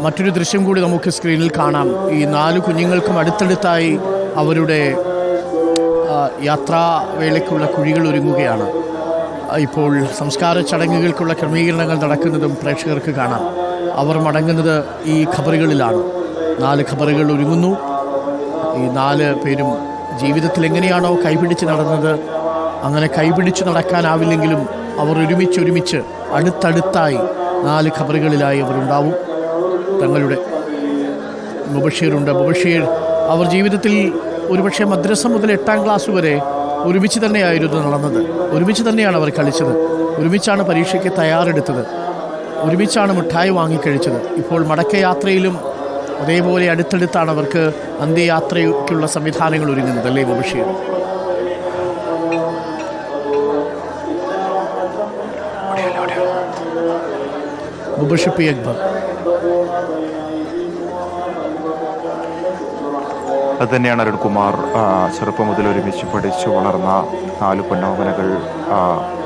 മറ്റൊരു ദൃശ്യം കൂടി നമുക്ക് സ്ക്രീനിൽ കാണാം. ഈ 4 കുഞ്ഞുങ്ങൾക്കും അടുത്തടുത്തായി അവരുടെ യാത്രാവേളയ്ക്കുള്ള കുഴികൾ ഒരുങ്ങുകയാണ്. ഇപ്പോൾ സംസ്കാര ചടങ്ങുകൾക്കുള്ള ക്രമീകരണങ്ങൾ നടക്കുന്നതും പ്രേക്ഷകർക്ക് കാണാം. അവർ മടങ്ങുന്നത് ഈ ഖബറുകളിലാണ്. 4 ഖബറുകൾ ഒരുങ്ങുന്നു. ഈ 4 പേരും ജീവിതത്തിൽ എങ്ങനെയാണോ കൈപിടിച്ച് നടന്നത് അങ്ങനെ കൈപിടിച്ച് നടക്കാനാവില്ലെങ്കിലും അവർ ഒരുമിച്ച് അടുത്തടുത്തായി 4 ഖബറുകളിലായി അവരുണ്ടാവും. തങ്ങളുടെ മുബഷീറുണ്ട്. മുബഷീർ അവർ ജീവിതത്തിൽ ഒരുപക്ഷെ മദ്രസ മുതൽ 8ാം ക്ലാസ് വരെ ഒരുമിച്ച് തന്നെയായിരുന്നു നടന്നത്. ഒരുമിച്ച് തന്നെയാണ് അവർ കളിച്ചത്. ഒരുമിച്ചാണ് പരീക്ഷയ്ക്ക് തയ്യാറെടുത്തത്. ഒരുമിച്ചാണ് മിഠായി വാങ്ങിക്കഴിച്ചത്. ഇപ്പോൾ മടക്കയാത്രയിലും അതേപോലെ അടുത്തടുത്താണ് അവർക്ക് അന്ത്യയാത്രയ്ക്കുള്ള സംവിധാനങ്ങൾ ഒരുങ്ങുന്നത്. അല്ലേ മുബഷീർ? മുബഷീർ പി അക്ബർ. അതുതന്നെയാണ് അരുൺകുമാർ. ചെറുപ്പം മുതൽ ഒരുമിച്ച് പഠിച്ചു വളർന്ന 4 പൊന്നോമനകൾ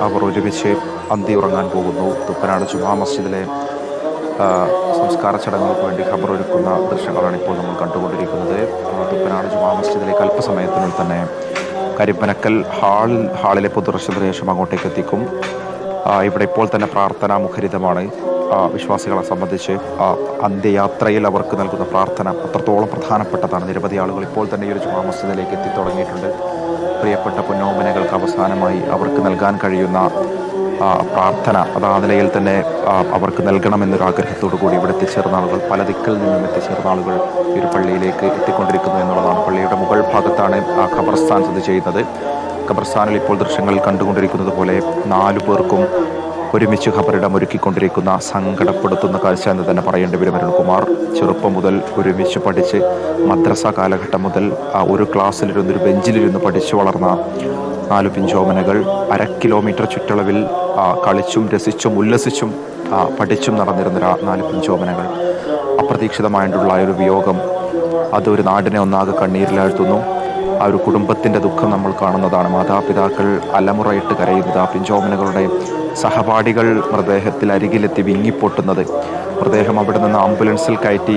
അവർ ഒരുമിച്ച് അന്തി ഉറങ്ങാൻ പോകുന്നു. തുപ്പനാട് ജുമാ മസ്ജിദിലെ സംസ്കാര ചടങ്ങുകൾക്ക് വേണ്ടി ഖബർ ഒരുക്കുന്ന ദൃശ്യങ്ങളാണ് ഇപ്പോൾ നമ്മൾ കണ്ടുകൊണ്ടിരിക്കുന്നത്. തുപ്പനാട് ജുമാ മസ്ജിദിലേക്ക് അല്പസമയത്തിനുള്ളിൽ തന്നെ കരിമ്പനക്കൽ ഹാളിലെ പൊതുദർശനത്തിന് ശേഷം അങ്ങോട്ടേക്ക് എത്തിക്കും. ഇവിടെ ഇപ്പോൾ തന്നെ പ്രാർത്ഥനാ മുഖരിതമാണ്. വിശ്വാസികളെ സംബന്ധിച്ച് അന്ത്യയാത്രയിൽ അവർക്ക് നൽകുന്ന പ്രാർത്ഥന അത്രത്തോളം പ്രധാനപ്പെട്ടതാണ്. നിരവധി ആളുകൾ ഇപ്പോൾ തന്നെ ഈ ഒരു ജുമാ മസ്ജിദിലേക്ക് എത്തിത്തുടങ്ങിയിട്ടുണ്ട്. പ്രിയപ്പെട്ട പൊന്നോമനകൾക്ക് അവസാനമായി അവർക്ക് നൽകാൻ കഴിയുന്ന പ്രാർത്ഥന അത് ആ നിലയിൽ തന്നെ അവർക്ക് നൽകണമെന്നൊരാഗ്രഹത്തോടു കൂടി ഇവിടെ എത്തിച്ചേർന്ന ആളുകൾ, പല ദിക്കിൽ നിന്നും എത്തിച്ചേർന്ന ആളുകൾ ഈ ഒരു പള്ളിയിലേക്ക് എത്തിക്കൊണ്ടിരിക്കുന്നു എന്നുള്ളതാണ്. പള്ളിയുടെ മുകൾ ഭാഗത്താണ് ഖബർസ്ഥാൻ സ്ഥിതി ചെയ്യുന്നത്. ഖബർസ്ഥാനിൽ ഇപ്പോൾ ദൃശ്യങ്ങളിൽ കണ്ടുകൊണ്ടിരിക്കുന്നത് പോലെ 4 പേർക്കും ഒരുമിച്ച് ഖബറിടം ഒരുക്കിക്കൊണ്ടിരിക്കുന്ന സങ്കടപ്പെടുത്തുന്ന കാഴ്ച എന്ന് തന്നെ പറയേണ്ടി വരും അരുൺകുമാർ. ചെറുപ്പം മുതൽ ഒരുമിച്ച് പഠിച്ച് മദ്രസ കാലഘട്ടം മുതൽ ഒരു ക്ലാസ്സിലിരുന്ന് ഒരു ബെഞ്ചിലിരുന്ന് പഠിച്ചു വളർന്ന 4 പിഞ്ചോമനകൾ 1/2 കിലോമീറ്റർ ചുറ്റളവിൽ കളിച്ചും രസിച്ചും ഉല്ലസിച്ചും പഠിച്ചും നടന്നിരുന്ന 4 പിഞ്ചോമനകൾ അപ്രതീക്ഷിതമായിട്ടുള്ള ഒരു വിയോഗം അതൊരു നാടിനെ ഒന്നാകെ കണ്ണീരിലാഴ്ത്തുന്നു. ആ ഒരു കുടുംബത്തിൻ്റെ ദുഃഖം നമ്മൾ കാണുന്നതാണ്. മാതാപിതാക്കൾ അലമുറയിട്ട് കരയുന്നത്, ആ പിഞ്ചോമനകളുടെ സഹപാഠികൾ മൃതദേഹത്തിൽ അരികിലെത്തി വിങ്ങിപ്പൊട്ടുന്നത്, മൃതദേഹം അവിടെ നിന്ന് ആംബുലൻസിൽ കയറ്റി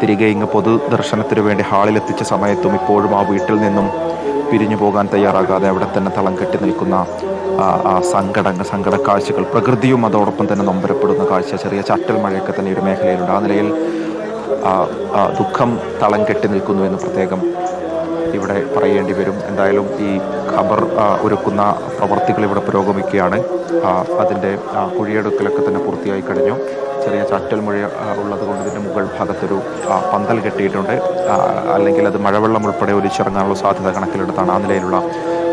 തിരികെ ഇങ്ങ് പൊതുദർശനത്തിന് വേണ്ടി ഹാളിലെത്തിച്ച സമയത്തും ഇപ്പോഴും ആ വീട്ടിൽ നിന്നും പിരിഞ്ഞു പോകാൻ തയ്യാറാകാതെ അവിടെ തന്നെ തളം കെട്ടി നിൽക്കുന്ന സങ്കട കാഴ്ചകൾ, പ്രകൃതിയും അതോടൊപ്പം തന്നെ നൊമ്പരപ്പെടുന്ന കാഴ്ച, ചെറിയ ചാറ്റൽ മഴയൊക്കെ തന്നെ ഒരു മേഖലയിലുണ്ട്. ആ നിലയിൽ ദുഃഖം തളം കെട്ടി നിൽക്കുന്നു എന്ന് പ്രത്യേകം ഇവിടെ പറയേണ്ടി വരും. എന്തായാലും ഈ ഖബർ ഒരുക്കുന്ന പ്രവർത്തികൾ ഇവിടെ പുരോഗമിക്കുകയാണ്. അതിൻ്റെ കുഴിയെടുക്കലൊക്കെ തന്നെ പൂർത്തിയായി കഴിഞ്ഞു. ചെറിയ ചാറ്റൽ മഴ ഉള്ളത് കൊണ്ട് ഇതിൻ്റെ മുകൾ ഭാഗത്തൊരു പന്തൽ കെട്ടിയിട്ടുണ്ട്. അല്ലെങ്കിൽ അത് മഴവെള്ളം ഉൾപ്പെടെ ഒലിച്ചിറങ്ങാനുള്ള സാധ്യത കണക്കിലെടുത്താണ് ആ നിലയിലുള്ള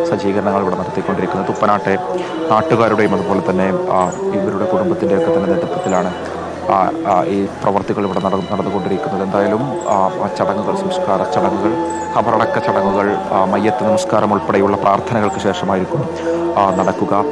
സജ്ജീകരണങ്ങൾ ഇവിടെ നടത്തിക്കൊണ്ടിരിക്കുന്നത്. തുപ്പനാട്ടെ നാട്ടുകാരുടെയും അതുപോലെ തന്നെ ഇവരുടെ കുടുംബത്തിൻ്റെയൊക്കെ തന്നെ നേതൃത്വത്തിലാണ് ഈ പ്രവർത്തികൾ ഇവിടെ നടന്നുകൊണ്ടിരിക്കുന്നത്. എന്തായാലും ചടങ്ങുകൾ, സംസ്കാര ചടങ്ങുകൾ, ഖബറടക്ക ചടങ്ങുകൾ, മയ്യത്ത് നമസ്കാരം ഉൾപ്പെടെയുള്ള പ്രാർത്ഥനകൾക്ക് ശേഷമായിരിക്കും നടക്കുക.